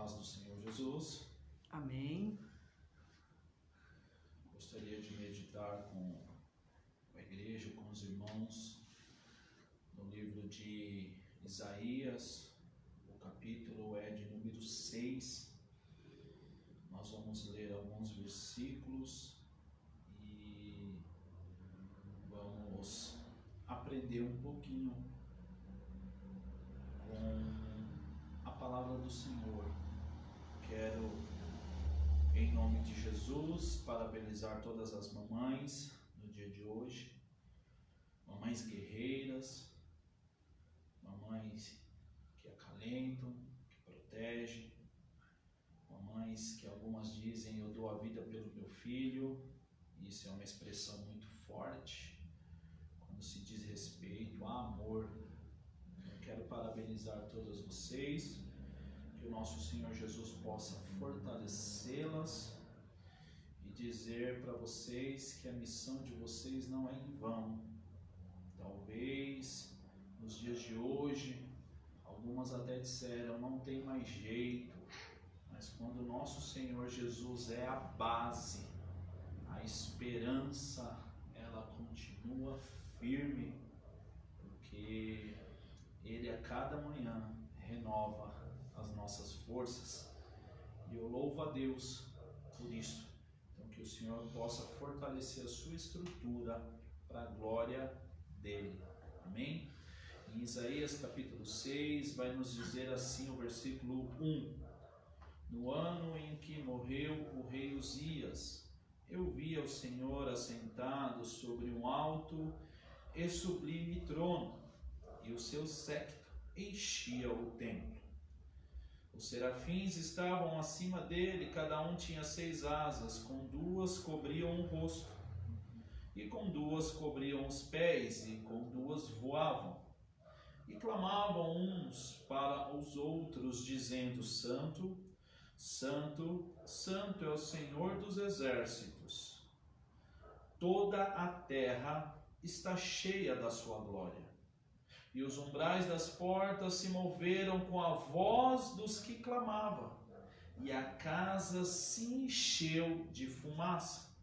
paz do Senhor Jesus. Amém. Gostaria de meditar com a igreja, com os irmãos, no livro de Isaías. O capítulo é de número 6. Nós vamos ler alguns versículos e vamos aprender um pouquinho com a palavra do Senhor. Quero, em nome de Jesus, parabenizar todas as mamães no dia de hoje, mamães guerreiras, mamães que acalentam, que protegem, mamães que algumas dizem: eu dou a vida pelo meu filho. Isso é uma expressão muito forte quando se diz respeito a amor. Eu quero parabenizar todas vocês, que o nosso Senhor Jesus possa fortalecê-las e dizer para vocês que a missão de vocês não é em vão. Talvez nos dias de hoje algumas até disseram: não tem mais jeito, mas quando o nosso Senhor Jesus é a base, a esperança ela continua firme, porque Ele a cada manhã renova as nossas forças, e eu louvo a Deus por isso. Então, que o Senhor possa fortalecer a sua estrutura para a glória dele. Amém? Em Isaías capítulo 6 vai nos dizer assim o versículo 1: no ano em que morreu o rei Uzias, eu vi ao Senhor assentado sobre um alto e sublime trono, e o seu séquito enchia o templo. Os serafins estavam acima dele, cada um tinha 6 asas, com 2 cobriam o rosto, e com 2 cobriam os pés, e com 2 voavam. E clamavam uns para os outros, dizendo: Santo, Santo, Santo é o Senhor dos exércitos. Toda a terra está cheia da sua glória. E os umbrais das portas se moveram com a voz dos que clamavam, e a casa se encheu de fumaça.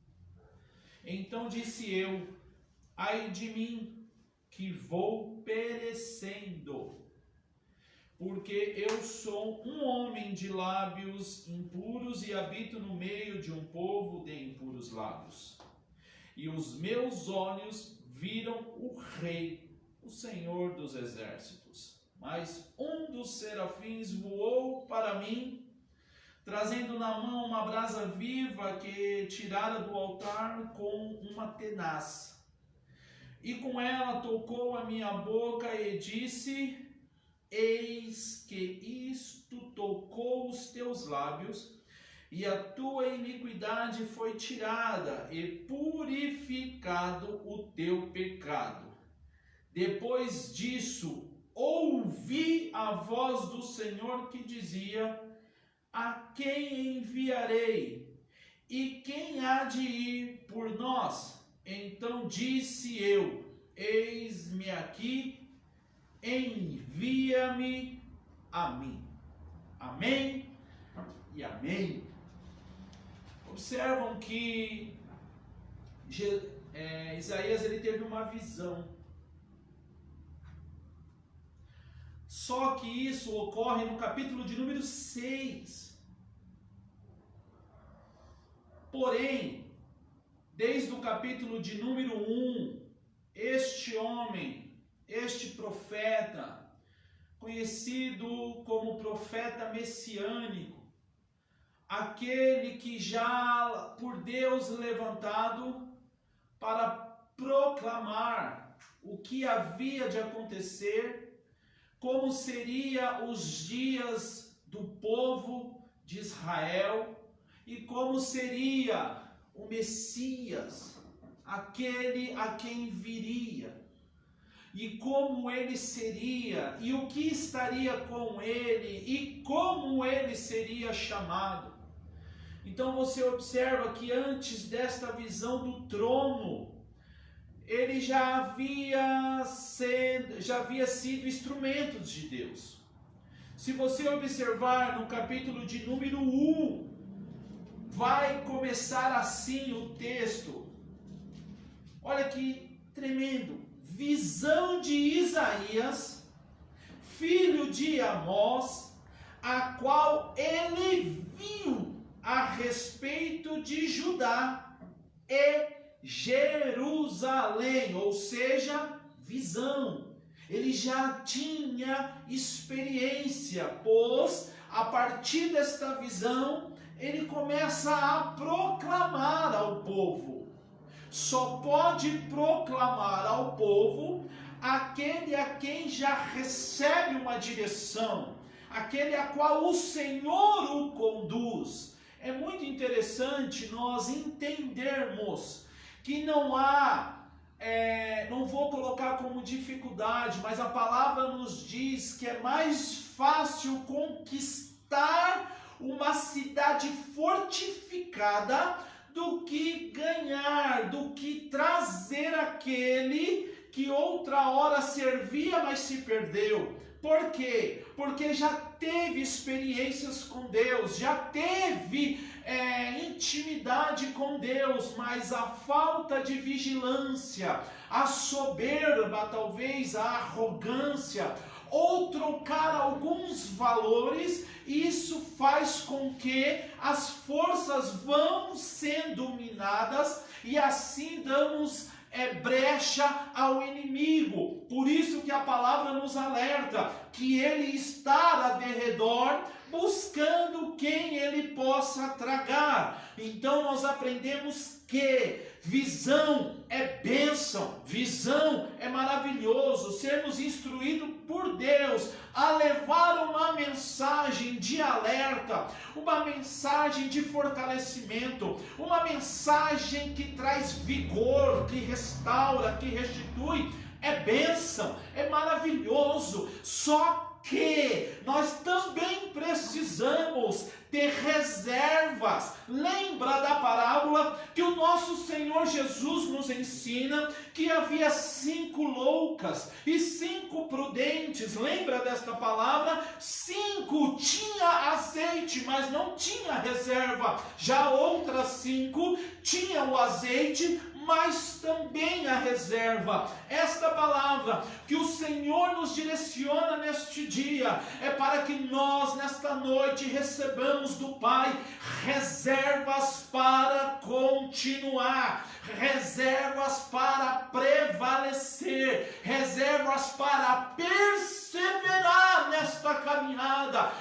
Então disse eu: ai de mim, que vou perecendo, porque eu sou um homem de lábios impuros e habito no meio de um povo de impuros lábios. E os meus olhos viram o Rei, o Senhor dos exércitos. Mas um dos serafins voou para mim, trazendo na mão uma brasa viva que tirara do altar com uma tenaz. E com ela tocou a minha boca e disse: eis que isto tocou os teus lábios, e a tua iniquidade foi tirada, e purificado o teu pecado. Depois disso, ouvi a voz do Senhor que dizia: a quem enviarei? E quem há de ir por nós? Então disse eu: eis-me aqui, envia-me a mim. Amém e amém. Observam que Isaías ele teve uma visão. Só que isso ocorre no capítulo de número 6. Porém, desde o capítulo de número 1, este homem, este profeta, conhecido como profeta messiânico, aquele que já por Deus levantado para proclamar o que havia de acontecer, como seria os dias do povo de Israel e como seria o Messias, aquele a quem viria, e como ele seria, e o que estaria com ele, e como ele seria chamado. Então você observa que antes desta visão do trono, ele já havia sido instrumento de Deus. Se você observar no capítulo de número 1, vai começar assim o texto. Olha que tremendo. Visão de Isaías, filho de Amós, a qual ele viu a respeito de Judá e Jerusalém, ou seja, visão. Ele já tinha experiência, pois a partir desta visão, ele começa a proclamar ao povo. Só pode proclamar ao povo aquele a quem já recebe uma direção, aquele a qual o Senhor o conduz. É muito interessante nós entendermos que não há, não vou colocar como dificuldade, mas a palavra nos diz que é mais fácil conquistar uma cidade fortificada do que ganhar, do que trazer aquele que outra hora servia, mas se perdeu. Por quê? Porque já teve experiências com Deus, já teve intimidade com Deus, mas a falta de vigilância, a soberba, talvez a arrogância, ou trocar alguns valores, isso faz com que as forças vão sendo minadas e assim damos brecha ao inimigo. Por isso que a palavra nos alerta que ele está ao derredor buscando quem ele possa tragar. Então nós aprendemos que visão é bênção, visão é maravilhoso, sermos instruídos por Deus a levar uma mensagem de alerta, uma mensagem de fortalecimento, uma mensagem que traz vigor, que restaura, que restitui, é bênção, é maravilhoso. Só que nós também precisamos ter reservas. Lembra da parábola que o nosso Senhor Jesus nos ensina que havia 5 loucas e 5 prudentes. Lembra desta palavra? 5 tinha azeite, mas não tinha reserva. Já outras 5 tinham o azeite, mas também a reserva. Esta palavra que o Senhor nos direciona neste dia é para que nós nesta noite recebamos do Pai reservas para continuar, reservas para prevalecer, reservas para perseverar nesta caminhada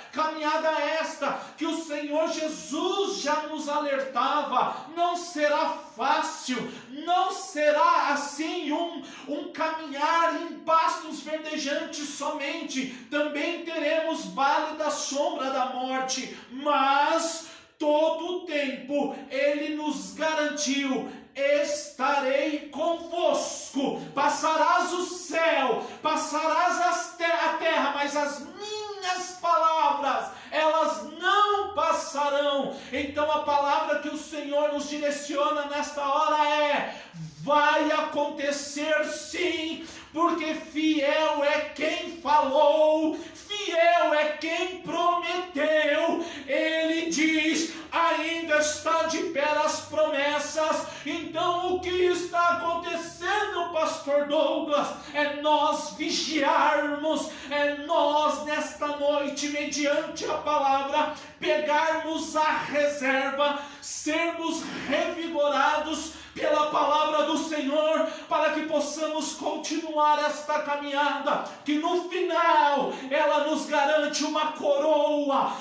esta que o Senhor Jesus já nos alertava. Não será fácil, não será assim um caminhar em pastos verdejantes somente, também teremos vale da sombra da morte, mas todo o tempo Ele nos garantiu: estarei convosco, passarás o céu, passarás a terra, mas as minhas palavras, elas não passarão. Então a palavra que o Senhor nos direciona nesta hora é: vai acontecer sim, porque fiel é quem falou, fiel é quem prometeu. Ele diz: ainda está de pé as promessas. Então o que está acontecendo, pastor Douglas, é nós vigiarmos, é nós nesta noite, mediante a palavra, pegarmos a reserva, sermos revigorados pela palavra do Senhor, para que possamos continuar esta caminhada, que no final ela nos garante uma coroa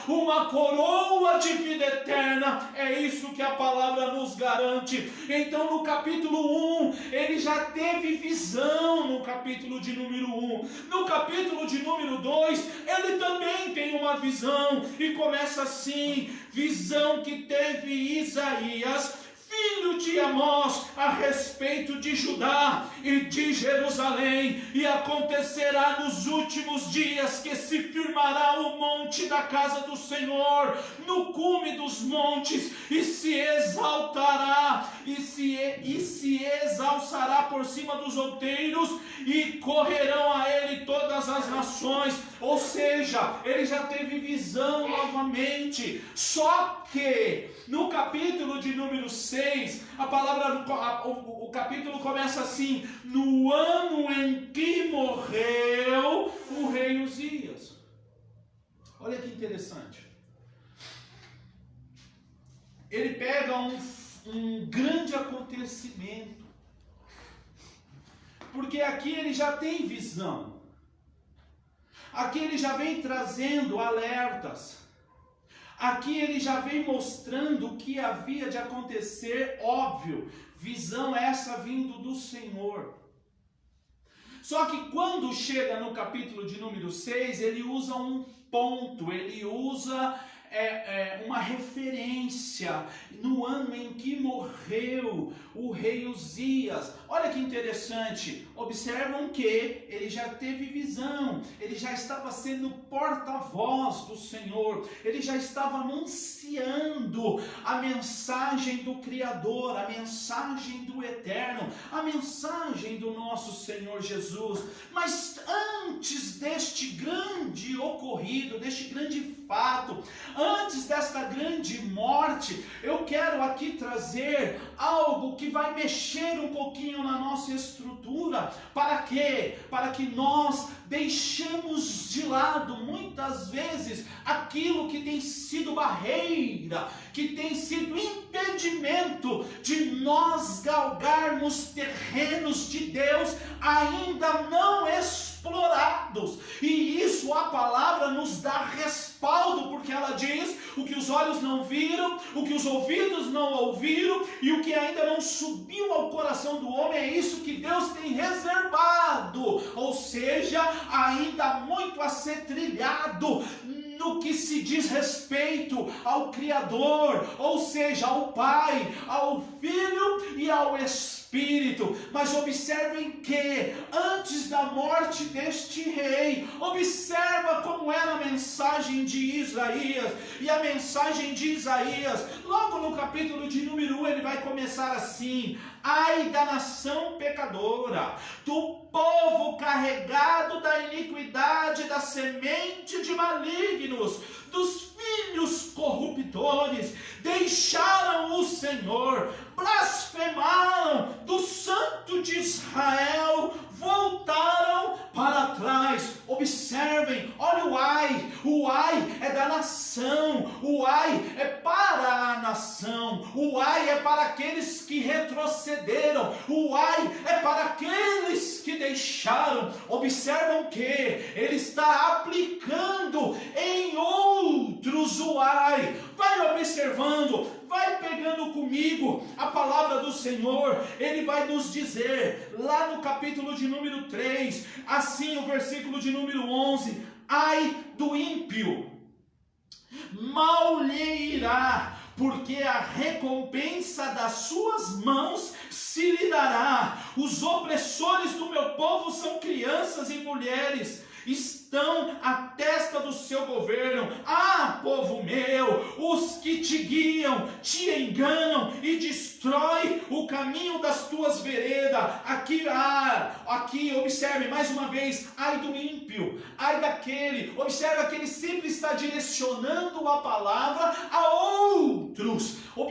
de vida eterna. É isso que a palavra nos garante. Então no capítulo 1, ele já teve visão no capítulo de número 1. No capítulo de número 2, ele também tem uma visão, e começa assim: visão que teve Isaías, filho de Amós, a respeito de Judá e de Jerusalém. E acontecerá nos últimos dias que se firmará o monte da casa do Senhor no cume dos montes, e se exaltará, e se exalçará por cima dos outeiros, e correrão a ele todas todas as nações, ou seja, ele já teve visão novamente. Só que no capítulo de número 6, o capítulo começa assim: no ano em que morreu o rei Uzias. Olha que interessante. Ele pega um grande acontecimento, porque aqui ele já tem visão, aqui ele já vem trazendo alertas, aqui ele já vem mostrando o que havia de acontecer, óbvio, visão essa vindo do Senhor. Só que quando chega no capítulo de número 6, ele usa um ponto, ele usa uma referência no ano em que morreu o rei Uzias. Olha que interessante, observam que ele já teve visão, ele já estava sendo porta-voz do Senhor, ele já estava anunciando a mensagem do Criador, a mensagem do Eterno, a mensagem do nosso Senhor Jesus. Mas antes deste grande ocorrido, deste grande fato, antes desta grande morte, eu quero aqui trazer algo que vai mexer um pouquinho na nossa estrutura. Para quê? Para que nós deixemos de lado muitas vezes aquilo que tem sido barreira, que tem sido impedimento de nós galgarmos terrenos de Deus ainda não explorados. E isso a palavra nos dá respaldo, porque ela diz: o que os olhos não viram, o que os ouvidos não ouviram e o que ainda não subiu ao coração do homem, é isso que Deus tem reservado. Ou seja, ainda há muito a ser trilhado no que se diz respeito ao Criador, ou seja, ao Pai, ao Filho e ao Espírito. Mas observem que antes da morte deste rei, observa como era a mensagem de Isaías. E a mensagem de Isaías, logo no capítulo de número 1, ele vai começar assim: ai da nação pecadora, do povo carregado da iniquidade, da semente de malignos, dos filhos corruptores, deixaram o Senhor, blasfemaram do Santo de Israel, voltaram para trás. Observem, olha o ai é da nação, o ai é para a nação, o ai é para aqueles que retrocederam, o ai é para aqueles que deixaram. Observam que ele está aplicando em outros o ai. Vai observando, vai pegando comigo a palavra do Senhor. Ele vai nos dizer lá no capítulo de número 3, assim o versículo de número 11: ai do ímpio, mal lhe irá, porque a recompensa das suas mãos se lhe dará. Os opressores do meu povo são crianças e mulheres, estão à testa do seu governo. Ah, povo meu, os que te guiam, te enganam e destrói o caminho das tuas veredas. Aqui, observe mais uma vez: ai do ímpio, ai daquele. Observa que ele sempre está direcionando a palavra a outros. Oh,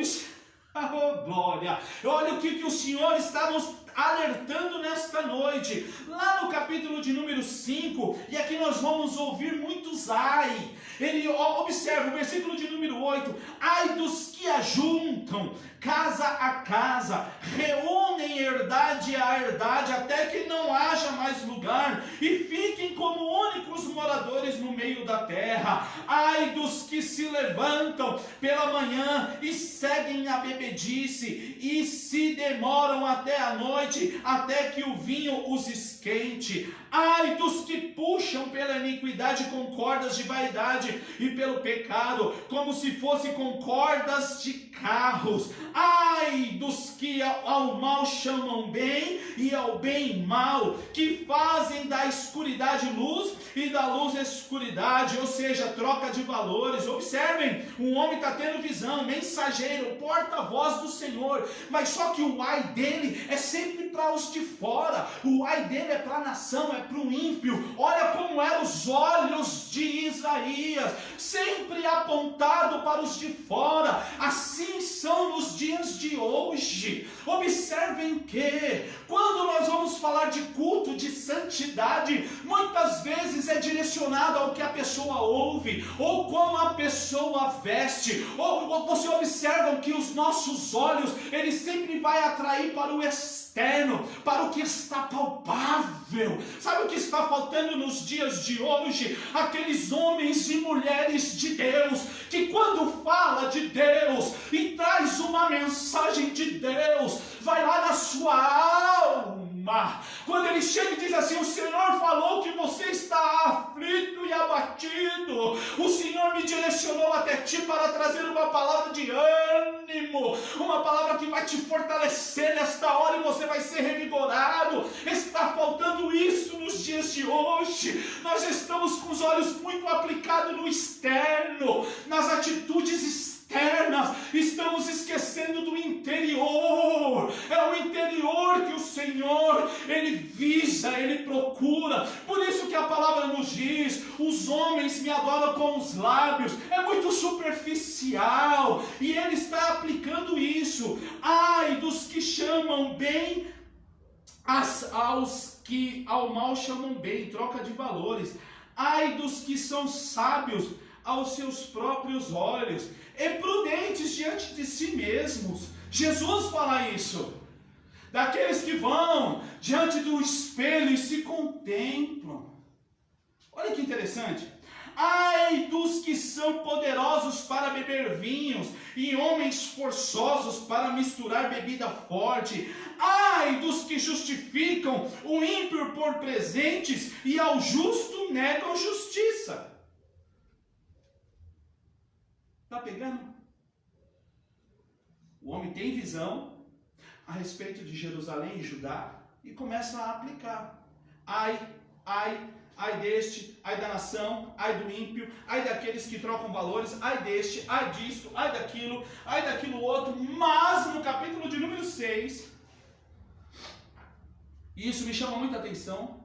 glória! Olha o que o Senhor está nos alertando nesta noite, lá no capítulo de número 5, e aqui nós vamos ouvir muitos ai. Ele observa o versículo de número 8: ai dos que ajuntam casa a casa, reúnem herdade a herdade, até que não haja mais lugar, e fiquem como únicos moradores no meio da terra. Ai dos que se levantam pela manhã e seguem a bebedice, e se demoram até a noite, até que o vinho os esquente. Ai dos que puxam pela iniquidade com cordas de vaidade, e pelo pecado como se fosse com cordas de carros. Ai dos que ao mal chamam bem e ao bem mal, que fazem da escuridade luz e da luz escuridade, ou seja, troca de valores. Observem, um homem está tendo visão, mensageiro, porta-voz do Senhor, mas só que o ai dele é sempre para os de fora, o ai dele é para a nação, é para o ímpio. Olha como eram os olhos de Isaías, sempre apontado para os de fora. Assim são nos dias de hoje. Observem que quando nós vamos falar de culto, de santidade, muitas vezes é direcionado ao que a pessoa ouve, ou como a pessoa veste, ou você observa que os nossos olhos, ele sempre vai atrair para o externo, para o que está palpável. Sabe o que está faltando nos dias de hoje? Aqueles homens e mulheres de Deus, que quando fala de Deus e traz uma mensagem de Deus, vai lá na sua alma. Quando ele chega e diz assim: o Senhor falou que você está aflito e abatido, o Senhor me direcionou até ti para trazer uma palavra de ânimo, uma palavra que vai te fortalecer nesta hora e você vai ser revigorado. Está faltando isso nos dias de hoje. Nós estamos com os olhos muito aplicados no externo, nas atitudes externas, estamos esquecendo do interior. É o interior que o Senhor, ele visa, ele procura. Por isso que a palavra nos diz: os homens me adoram com os lábios. É muito superficial, e ele está aplicando isso. Ai dos que chamam bem aos que ao mal chamam bem, troca de valores. Ai dos que são sábios aos seus próprios olhos e prudentes diante de si mesmos. Jesus fala isso. Daqueles que vão diante do espelho e se contemplam. Olha que interessante. Ai dos que são poderosos para beber vinhos e homens forçosos para misturar bebida forte. Ai dos que justificam o ímpio por presentes e ao justo negam justiça. Está pegando? O homem tem visão a respeito de Jerusalém e Judá e começa a aplicar. Ai deste, ai da nação, ai do ímpio, ai daqueles que trocam valores, ai deste, ai disto, ai daquilo outro. Mas no capítulo de número 6, e isso me chama muita atenção,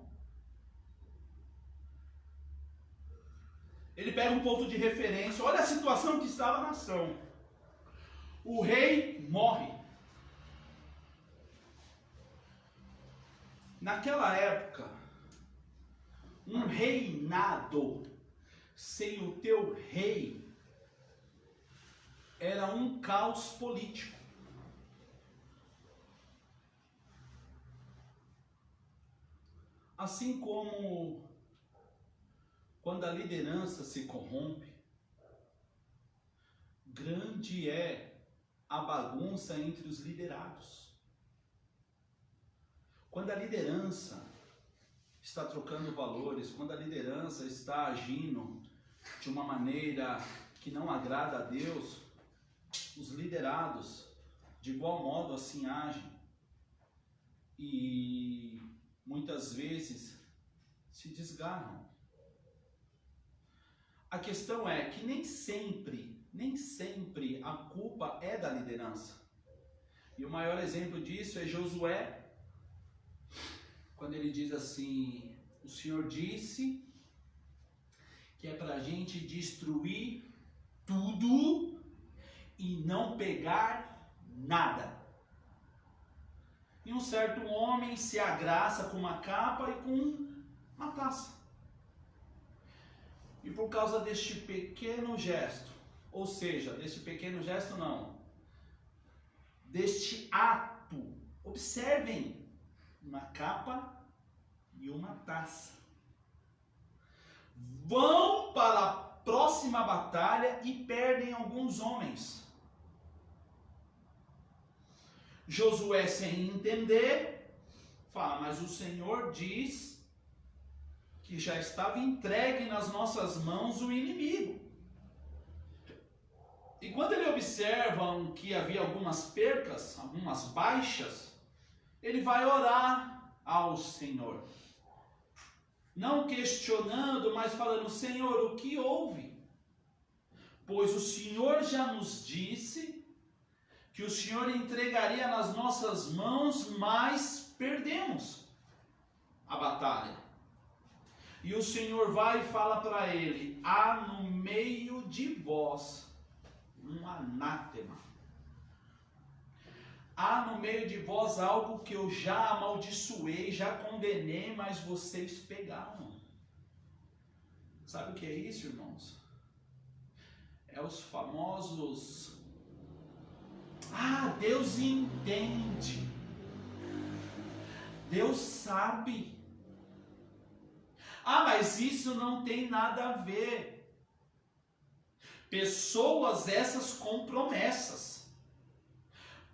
ele pega um ponto de referência. Olha a situação que estava a nação. O rei morre. Naquela época, um reinado sem o teu rei era um caos político. Assim como quando a liderança se corrompe, grande é a bagunça entre os liderados. Quando a liderança está trocando valores, quando a liderança está agindo de uma maneira que não agrada a Deus, os liderados de igual modo assim agem e muitas vezes se desgarram. A questão é que nem sempre a culpa é da liderança. E o maior exemplo disso é Josué, quando ele diz assim: o Senhor disse que é para a gente destruir tudo e não pegar nada. E um certo homem se agraça com uma capa e com uma taça. E por causa deste pequeno gesto, ou seja, deste pequeno gesto não, deste ato, observem, uma capa e uma taça, vão para a próxima batalha e perdem alguns homens. Josué, sem entender, fala: mas o Senhor diz que já estava entregue nas nossas mãos o inimigo. E quando ele observa que havia algumas percas, algumas baixas, ele vai orar ao Senhor. Não questionando, mas falando: Senhor, o que houve? Pois o Senhor já nos disse que o Senhor entregaria nas nossas mãos, mas perdemos a batalha. E o Senhor vai e fala para ele: há no meio de vós um anátema. Há no meio de vós algo que eu já amaldiçoei, já condenei, mas vocês pegaram. Sabe o que é isso, irmãos? É os famosos: Deus entende, Deus sabe. Mas isso não tem nada a ver. Pessoas essas com promessas,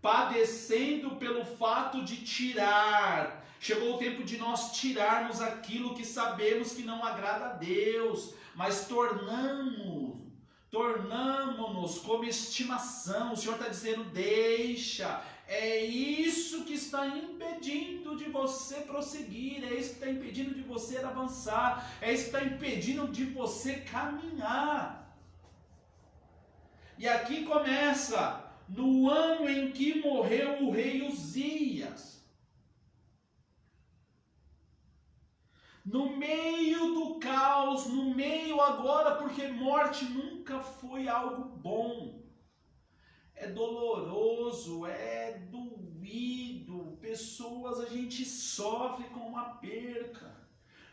padecendo pelo fato de tirar. Chegou o tempo de nós tirarmos aquilo que sabemos que não agrada a Deus, mas tornamos-nos como estimação. O Senhor está dizendo: deixa. É isso que está impedindo de você prosseguir, é isso que está impedindo de você avançar, é isso que está impedindo de você caminhar. E aqui começa, no ano em que morreu o rei Uzias. No meio do caos, no meio agora, porque morte nunca foi algo bom. É doloroso, é doído, pessoas, a gente sofre com uma perca,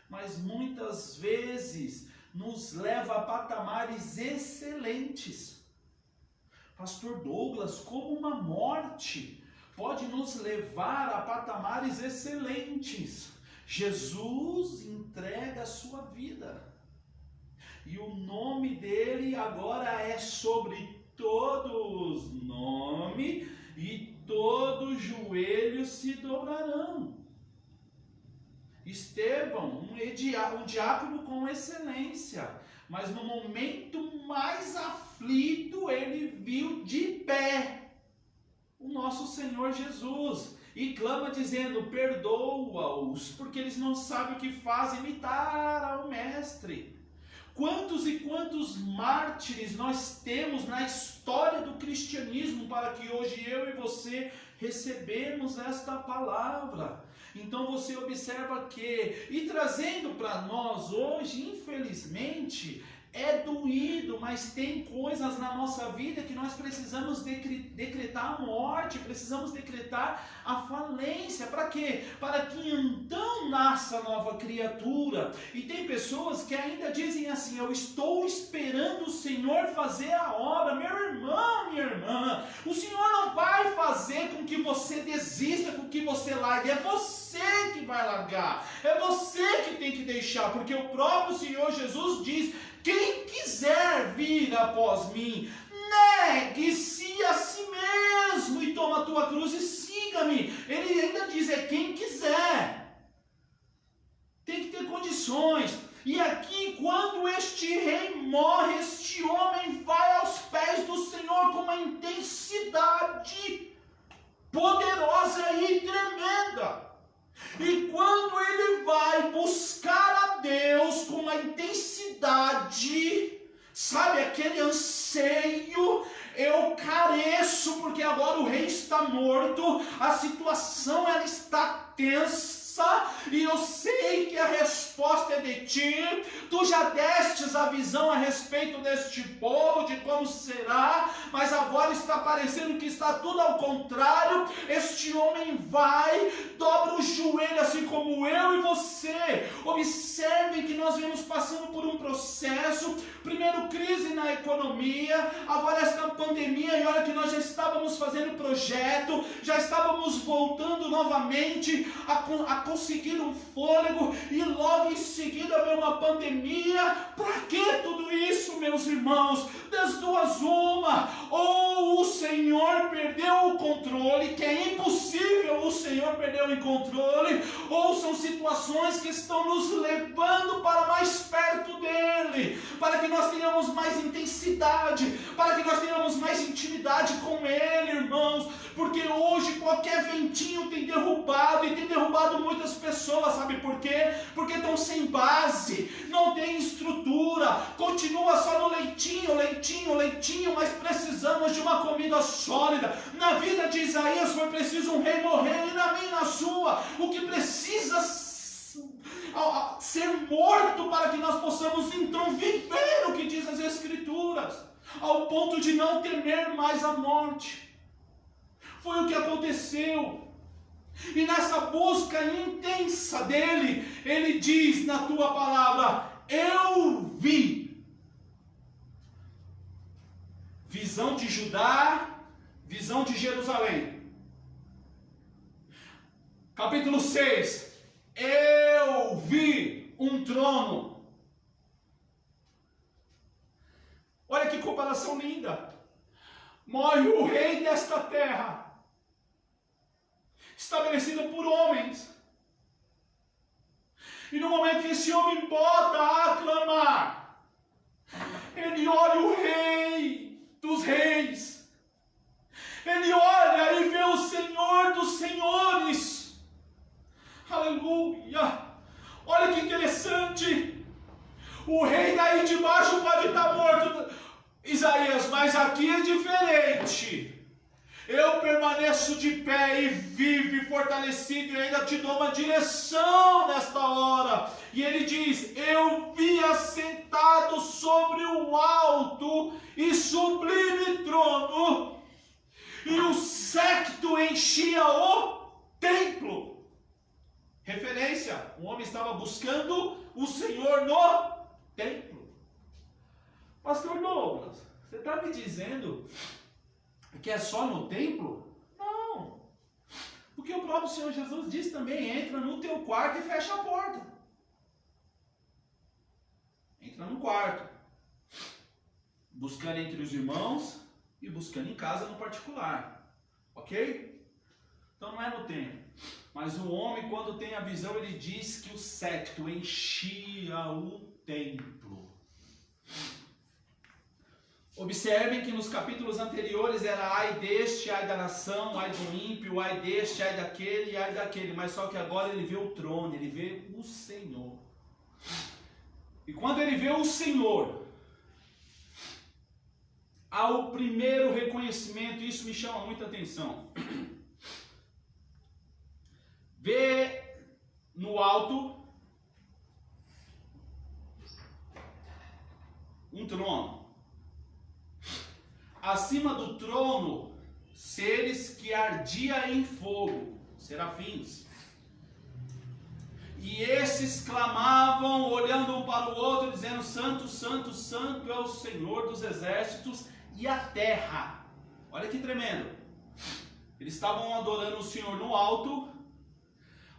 mas muitas vezes nos leva a patamares excelentes. Pastor Douglas, como uma morte pode nos levar a patamares excelentes? Jesus entrega a sua vida, e o nome dele agora é sobre todos os nomes, e todo joelho se dobrarão. Estevão, um diácono com excelência, mas no momento mais aflito ele viu de pé o nosso Senhor Jesus e clama dizendo: perdoa-os, porque eles não sabem o que fazem. Imitar ao mestre. Quantos e quantos mártires nós temos na história do cristianismo para que hoje eu e você recebemos esta palavra? Então você observa que, e trazendo para nós hoje, infelizmente, é doído, mas tem coisas na nossa vida que nós precisamos decretar a morte, precisamos decretar a falência. Para quê? Para que então nasça nova criatura. E tem pessoas que ainda dizem assim: eu estou esperando o Senhor fazer a obra. Meu irmão, minha irmã, o Senhor não vai fazer com que você desista, com que você largue. É você que vai largar, é você que tem que deixar, porque o próprio Senhor Jesus diz: quem quiser vir após mim, negue-se a si mesmo e toma a tua cruz e siga-me. Ele ainda diz: é quem quiser. Tem que ter condições. E aqui, quando este rei morre, este homem vai aos pés do Senhor com uma intensidade poderosa e tremenda. E quando ele vai buscar a Deus com uma intensidade, sabe, aquele anseio: eu careço, porque agora o rei está morto, a situação ela está tensa, e eu sei que a resposta é de ti. Tu já destes a visão a respeito deste povo, de como será, mas agora está parecendo que está tudo ao contrário. Este homem vai, dobra o joelho, assim como eu e você. Observem que nós vemos passando por um processo, primeiro crise na economia, agora esta pandemia, e olha que nós já estávamos fazendo projeto, já estávamos voltando novamente a conseguir um fôlego, e logo em seguida veio uma pandemia. Para que tudo isso, meus irmãos? Das duas uma: ou o Senhor perdeu o controle, que é impossível o Senhor perder o controle, ou são situações que estão nos levando para mais perto dele, para que nós tenhamos mais intensidade, para que nós tenhamos mais intimidade com ele, irmãos, porque hoje qualquer ventinho tem derrubado, e tem derrubado muitas pessoas. Sabe por quê? Porque estão sem base, não tem estrutura, continua só no leitinho, mas precisamos de uma comida sólida. Na vida de Isaías foi preciso um rei morrer, e na minha e na sua, o que precisa ser morto para que nós possamos então viver o que diz as Escrituras, ao ponto de não temer mais a morte. Foi o que aconteceu. E nessa busca intensa dele, ele diz na tua palavra: eu vi. Visão de Judá, visão de Jerusalém. Capítulo 6. Eu vi um trono. Olha que comparação linda. Morre o rei desta terra, estabelecida por homens. E no momento que esse homem bota a clamar, ele olha o rei dos reis. Ele olha e vê o Senhor dos senhores. Aleluia! Olha que interessante. O rei daí de baixo pode estar morto, Isaías, mas aqui é diferente. Eu permaneço de pé e vivo e fortalecido, e ainda te dou uma direção nesta hora. E ele diz: eu vi assentado sobre o alto e sublime trono, e o séquito enchia o templo. Referência: o homem estava buscando o Senhor no templo. Pastor Douglas, você está me dizendo que é só no templo? Não. Porque o próprio Senhor Jesus diz também: entra no teu quarto e fecha a porta. Entra no quarto, buscando entre os irmãos e buscando em casa no particular. Ok? Então não é no templo. Mas o homem, quando tem a visão, ele diz que o séquito enchia o templo. Observem que nos capítulos anteriores era ai deste, ai da nação, ai do ímpio, ai deste, ai daquele, ai daquele. Mas só que agora ele vê o trono, ele vê o Senhor. E quando ele vê o Senhor, há o primeiro reconhecimento, isso me chama muita atenção. Vê no alto um trono. Acima do trono, seres que ardia em fogo, serafins. E esses clamavam, olhando um para o outro, dizendo: Santo, Santo, Santo é o Senhor dos exércitos, e a terra. Olha que tremendo. Eles estavam adorando o Senhor no alto,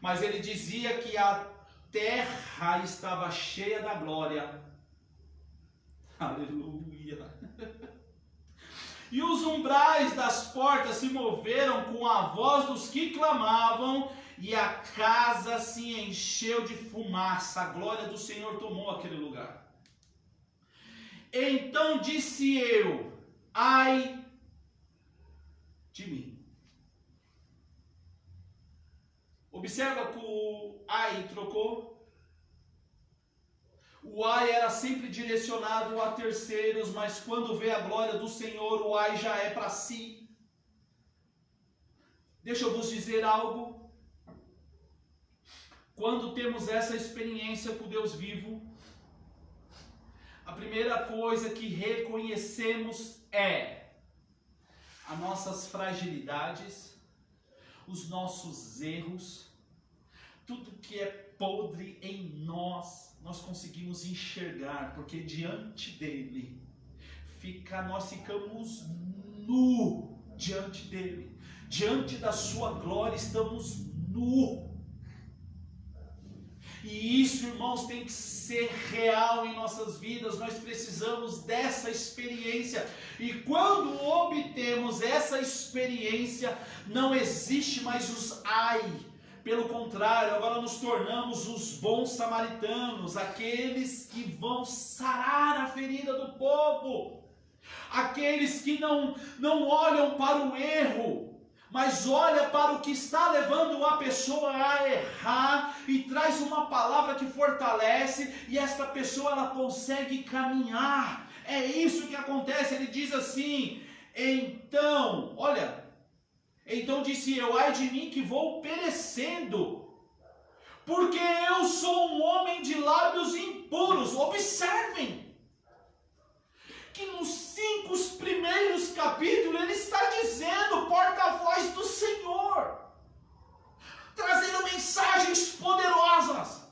mas ele dizia que a terra estava cheia da glória. Aleluia. E os umbrais das portas se moveram com a voz dos que clamavam, e a casa se encheu de fumaça. A glória do Senhor tomou aquele lugar. Então disse eu: ai de mim. Observa que o ai trocou. O ai era sempre direcionado a terceiros, mas quando vê a glória do Senhor, o ai já é para si. Deixa eu vos dizer algo. Quando temos essa experiência com Deus vivo, a primeira coisa que reconhecemos é as nossas fragilidades, os nossos erros, tudo que é podre em nós conseguimos enxergar, porque diante dele nós ficamos nu diante dele, diante da sua glória estamos nu. E isso, irmãos, tem que ser real em nossas vidas. Nós precisamos dessa experiência. E quando obtemos essa experiência, não existe mais os ai. Pelo contrário, agora nos tornamos os bons samaritanos, aqueles que vão sarar a ferida do povo, aqueles que não olham para o erro, mas olha para o que está levando a pessoa a errar e traz uma palavra que fortalece, e esta pessoa ela consegue caminhar. É isso que acontece. Ele diz assim: então, olha, então disse eu, ai de mim que vou perecendo, porque eu sou um homem de lábios impuros. Observem que nos 5 primeiros capítulos ele está dizendo, porta-voz do Senhor, trazendo mensagens poderosas,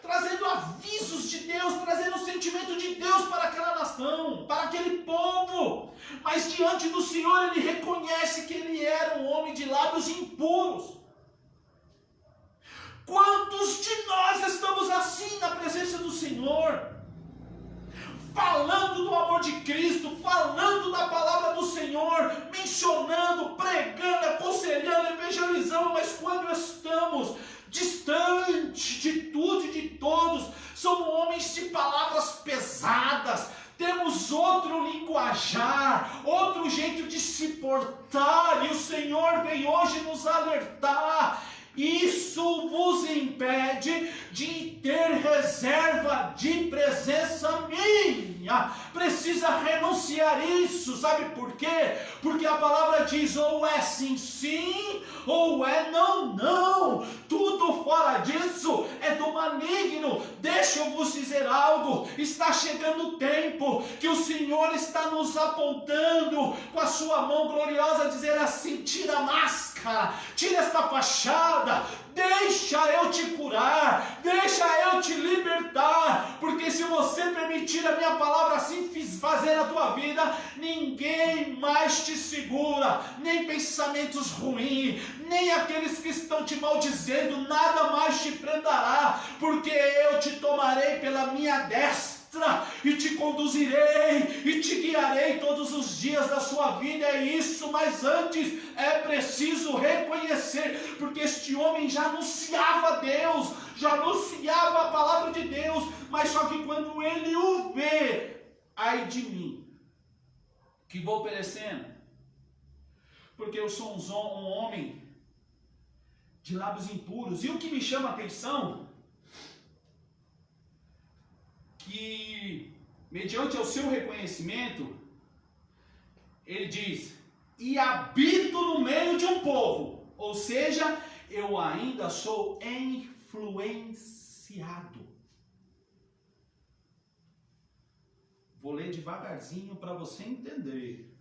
trazendo avisos de Deus, trazendo o sentimento de Deus para aquela nação, para aquele povo. Mas diante do Senhor ele reconhece que ele era um homem de lábios impuros. Quantos de nós estamos assim na presença do Senhor? Falando do amor de Cristo, falando da palavra do Senhor, mencionando, pregando, aconselhando, evangelizando, mas quando estamos distante de tudo e de todos, somos homens de palavras pesadas, temos outro linguajar, outro jeito de se portar, e o Senhor vem hoje nos alertar. Isso vos impede de ter reserva de presença minha. Precisa renunciar isso. Sabe por quê? Porque a palavra diz: ou é sim, sim, ou é não, não. Tudo fora disso é do maligno. Deixa eu vos dizer algo. Está chegando o tempo que o Senhor está nos apontando com a sua mão gloriosa, dizer assim: tira a máscara, tira esta fachada, deixa eu te curar, deixa eu te libertar, porque se você permitir a minha palavra assim fazer na tua vida, ninguém mais te segura, nem pensamentos ruins, nem aqueles que estão te maldizendo, nada mais te prenderá, porque eu te tomarei pela minha destra e te conduzirei e te guiarei todos os dias da sua vida. É isso, mas antes é preciso reconhecer, porque este homem já anunciava Deus, já anunciava a palavra de Deus, mas só que quando ele o vê, ai de mim, que vou perecendo, porque eu sou um homem de lábios impuros. E o que me chama a atenção, que mediante o seu reconhecimento, ele diz: e habito no meio de um povo, ou seja, eu ainda sou influenciado. Vou ler devagarzinho para você entender.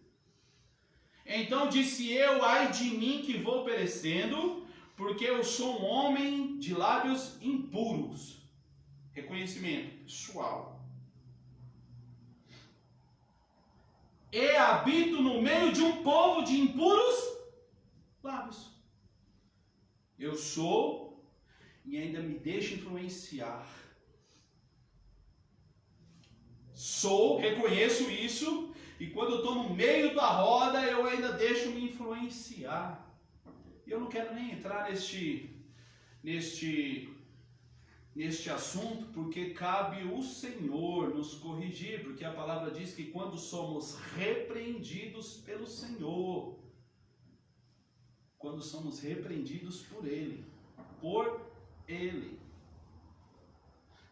Então disse eu, ai de mim que vou perecendo, porque eu sou um homem de lábios impuros. Reconhecimento pessoal. E habito no meio de um povo de impuros lábios. Eu sou e ainda me deixo influenciar. Sou, reconheço isso, e quando eu estou no meio da roda, eu ainda deixo me influenciar. E eu não quero nem entrar neste assunto, porque cabe o Senhor nos corrigir, porque a palavra diz que quando somos repreendidos por Ele,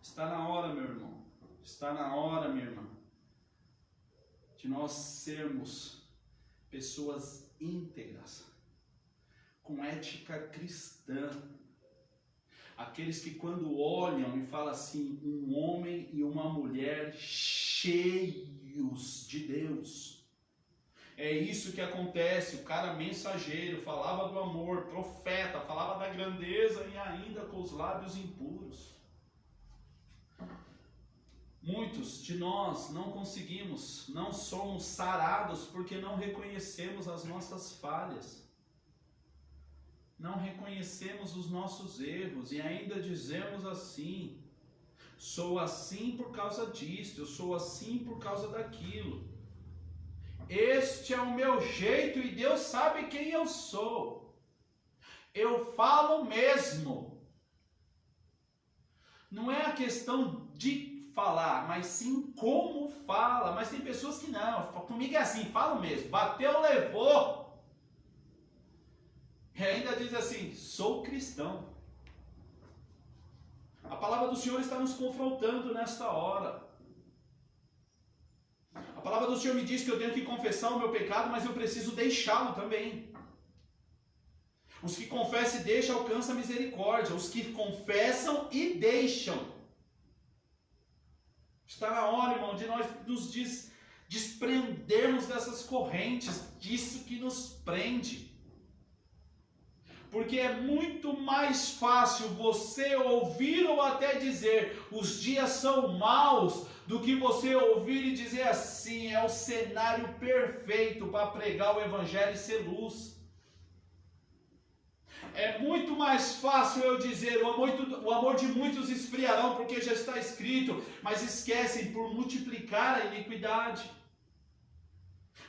está na hora, meu irmão, está na hora, minha irmã, de nós sermos pessoas íntegras, com ética cristã, aqueles que quando olham e falam assim, um homem e uma mulher cheios de Deus. É isso que acontece. O cara mensageiro, falava do amor, profeta, falava da grandeza e ainda com os lábios impuros. Muitos de nós não conseguimos, não somos sarados porque não reconhecemos as nossas falhas. Não reconhecemos os nossos erros e ainda dizemos assim: sou assim por causa disso, eu sou assim por causa daquilo. Este é o meu jeito e Deus sabe quem eu sou. Eu falo mesmo. Não é a questão de falar, mas sim como fala. Mas tem pessoas que não, comigo é assim, falo mesmo, bateu, levou. E ainda diz assim: sou cristão. A palavra do Senhor está nos confrontando nesta hora. A palavra do Senhor me diz que eu tenho que confessar o meu pecado, mas eu preciso deixá-lo também. Os que confessam e deixam alcançam a misericórdia. Os que confessam e deixam. Está na hora, irmão, de nós nos desprendermos dessas correntes, disso que nos prende. Porque é muito mais fácil você ouvir ou até dizer os dias são maus, do que você ouvir e dizer assim: é o cenário perfeito para pregar o evangelho e ser luz. É muito mais fácil eu dizer o amor de muitos esfriarão, porque já está escrito, mas esquecem por multiplicar a iniquidade.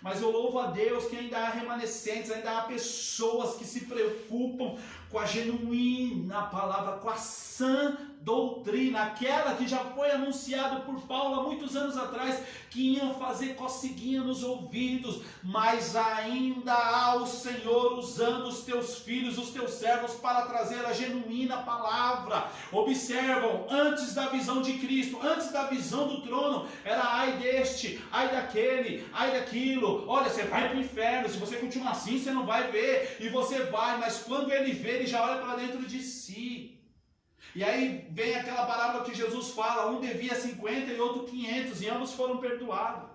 Mas eu louvo a Deus que ainda há remanescentes, ainda há pessoas que se preocupam com a genuína palavra, com a sã doutrina, aquela que já foi anunciada por Paulo há muitos anos atrás, que iam fazer coceguinha nos ouvidos, mas ainda há o Senhor usando os teus filhos, os teus servos, para trazer a genuína palavra. Observam, antes da visão de Cristo, antes da visão do trono, era ai deste, ai daquele, ai daquilo. Olha, você vai para o inferno, se você continuar assim, você não vai ver, e você vai, mas quando ele vê, ele já olha para dentro de si. E aí vem aquela parábola que Jesus fala: um devia 50 e outro 500, e ambos foram perdoados.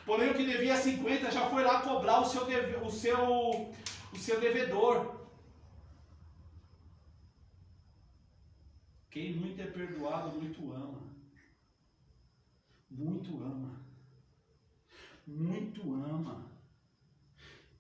Porém, o que devia 50 já foi lá cobrar o seu devedor. Quem muito é perdoado, muito ama. Muito ama. Muito ama.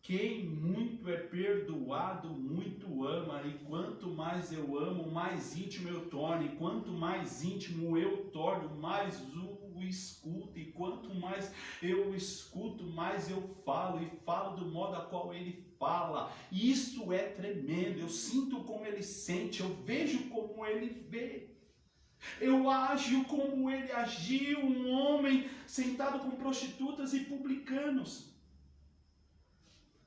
Quem muito é perdoado, muito ama. E quanto mais eu amo, mais íntimo eu torno. E quanto mais íntimo eu torno, mais o escuto. E quanto mais eu escuto, mais eu falo. E falo do modo a qual ele fala. Isso é tremendo. Eu sinto como ele sente. Eu vejo como ele vê. Eu ajo como ele agiu. Um homem sentado com prostitutas e publicanos.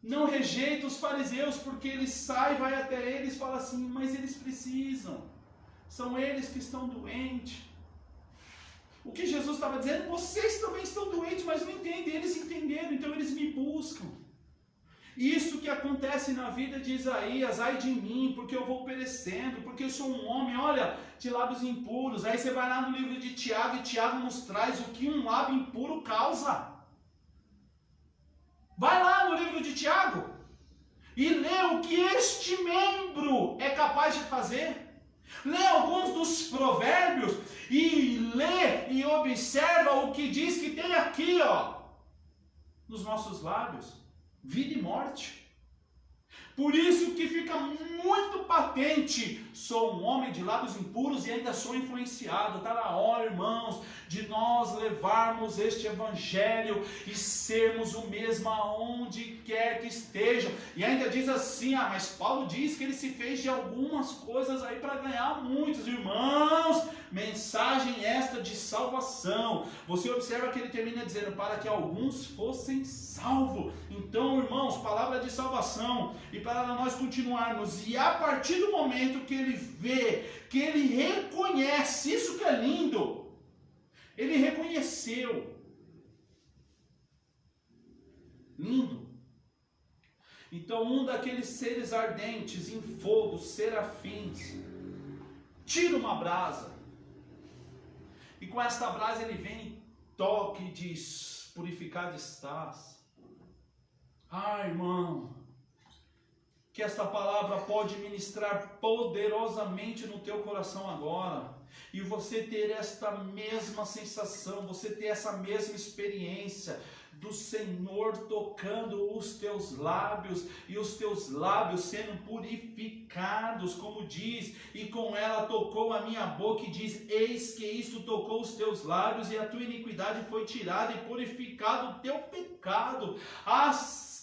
Não rejeita os fariseus, porque ele sai, vai até eles e fala assim: mas eles precisam, são eles que estão doentes. O que Jesus estava dizendo: vocês também estão doentes, mas não entendem. Eles entenderam, então eles me buscam. Isso que acontece na vida de Isaías: ai de mim, porque eu vou perecendo, porque eu sou um homem, olha, de lábios impuros. Aí você vai lá no livro de Tiago, e Tiago nos traz o que um lábio impuro causa. Vai lá no livro de Tiago e lê o que este membro é capaz de fazer. Lê alguns dos provérbios e lê e observa o que diz que tem aqui, ó, nos nossos lábios: vida e morte. Por isso que fica muito patente: sou um homem de lábios impuros e ainda sou influenciado. Está na hora, irmãos, de nós levarmos este evangelho e sermos o mesmo aonde quer que estejam. E ainda diz assim: mas Paulo diz que ele se fez de algumas coisas aí para ganhar muitos. Irmãos, mensagem esta de salvação. Você observa que ele termina dizendo: para que alguns fossem salvos. Então, irmãos, palavra de salvação. E para nós continuarmos, e a partir do momento que ele vê, que ele reconhece, isso que é lindo, ele reconheceu. Lindo. Então, um daqueles seres ardentes em fogo, serafins, tira uma brasa, e com esta brasa ele vem, toque e diz: purificado estás. Irmão, que esta palavra pode ministrar poderosamente no teu coração agora, e você ter esta mesma sensação, você ter essa mesma experiência do Senhor tocando os teus lábios, e os teus lábios sendo purificados, como diz: e com ela tocou a minha boca, e diz: eis que isto tocou os teus lábios, e a tua iniquidade foi tirada, e purificado o teu pecado.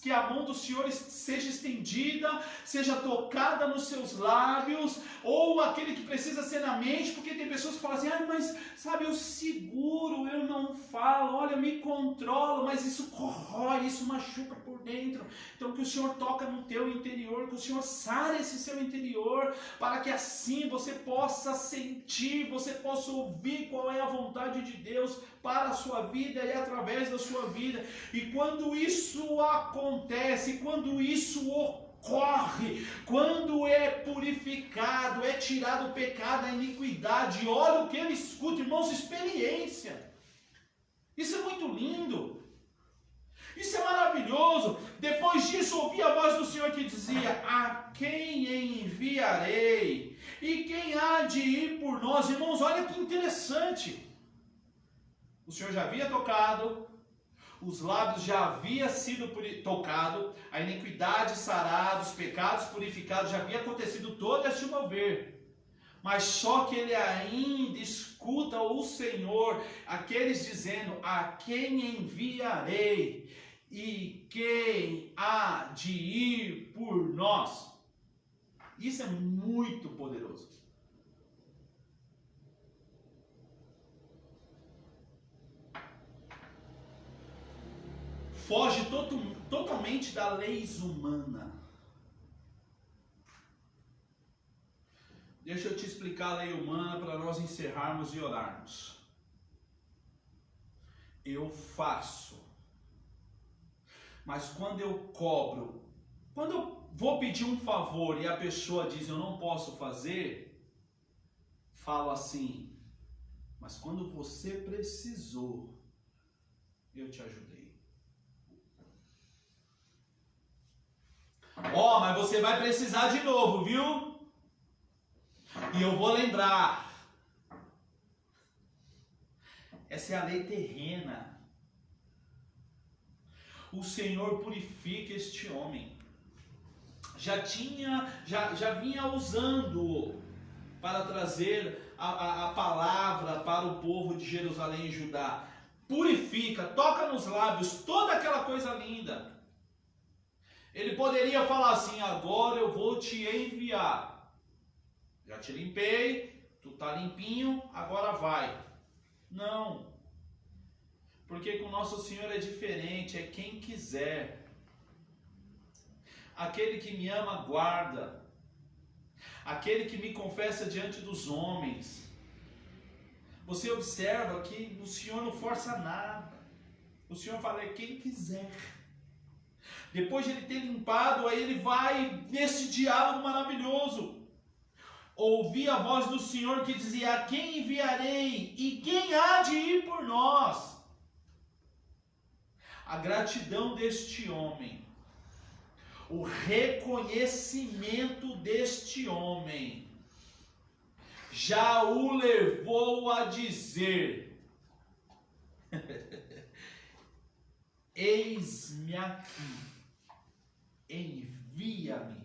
Que a mão do Senhor seja estendida, seja tocada nos seus lábios, ou aquele que precisa ser na mente, porque tem pessoas que falam assim: mas sabe, eu seguro, eu não falo, olha, eu me controlo, mas isso corrói, isso machuca por dentro. Então que o Senhor toca no teu interior, que o Senhor sare esse seu interior, para que assim você possa sentir, você possa ouvir qual é a vontade de Deus para a sua vida e através da sua vida. E quando isso acontece, quando isso ocorre, quando é purificado, é tirado o pecado, a iniquidade, olha o que ele escuta, irmãos, experiência. Isso é muito lindo. Isso é maravilhoso. Depois disso, ouvi a voz do Senhor que dizia: a quem enviarei? E quem há de ir por nós? Irmãos, olha que interessante. O Senhor já havia tocado, os lábios já havia sido tocado, a iniquidade sarada, os pecados purificados, já havia acontecido todo este mover. Mas só que ele ainda escuta o Senhor, aqueles dizendo: a quem enviarei? E quem há de ir por nós? Isso é muito poderoso. Foge totalmente da lei humana. Deixa eu te explicar a lei humana para nós encerrarmos e orarmos. Eu faço. Mas quando eu cobro, quando eu vou pedir um favor e a pessoa diz eu não posso fazer, falo assim: mas quando você precisou, eu te ajudei. Ó, mas você vai precisar de novo, viu? E eu vou lembrar. Essa é a lei terrena. O Senhor purifica este homem. Já vinha usando para trazer a palavra para o povo de Jerusalém e Judá. Purifica, toca nos lábios, toda aquela coisa linda. Ele poderia falar assim: agora eu vou te enviar. Já te limpei, tu tá limpinho, agora vai. Não. Porque com o nosso Senhor é diferente, é quem quiser. Aquele que me ama, guarda. Aquele que me confessa diante dos homens. Você observa que o Senhor não força nada. O Senhor fala: é quem quiser. Depois de ele ter limpado, aí ele vai nesse diálogo maravilhoso. Ouvi a voz do Senhor que dizia: a quem enviarei? E quem há de ir por nós? A gratidão deste homem, o reconhecimento deste homem, já o levou a dizer: eis-me aqui, envia-me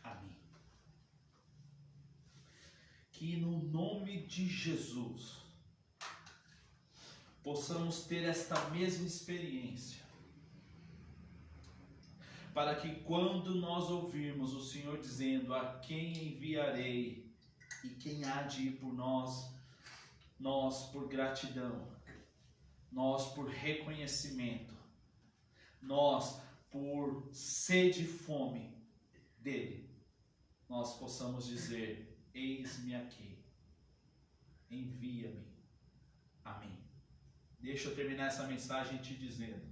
a mim. Que no nome de Jesus possamos ter esta mesma experiência, para que quando nós ouvirmos o Senhor dizendo: a quem enviarei e quem há de ir por nós, nós por gratidão, nós por reconhecimento, nós por sede e fome dele, nós possamos dizer: eis-me aqui, envia-me a mim. Deixa eu terminar essa mensagem te dizendo: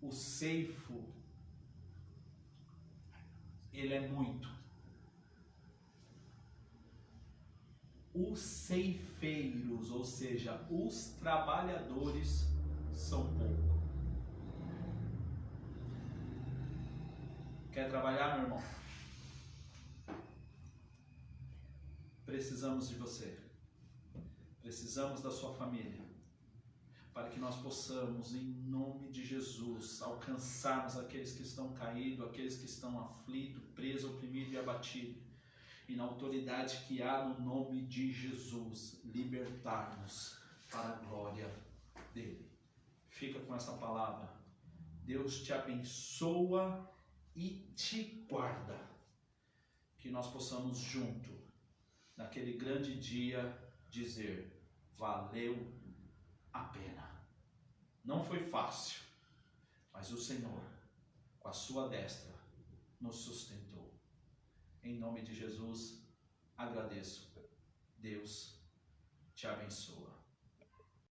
o ceifo, ele é muito. Os ceifeiros, ou seja, os trabalhadores, são pouco. Quer trabalhar, meu irmão? Precisamos de você. Precisamos da sua família, para que nós possamos, em nome de Jesus, alcançarmos aqueles que estão caídos, aqueles que estão aflitos, presos, oprimidos e abatidos, e na autoridade que há no nome de Jesus, libertar-nos para a glória dele. Fica com essa palavra. Deus te abençoa e te guarda. Que nós possamos juntos naquele grande dia, dizer: valeu a pena. Não foi fácil, mas o Senhor, com a sua destra, nos sustentou. Em nome de Jesus, agradeço. Deus te abençoa.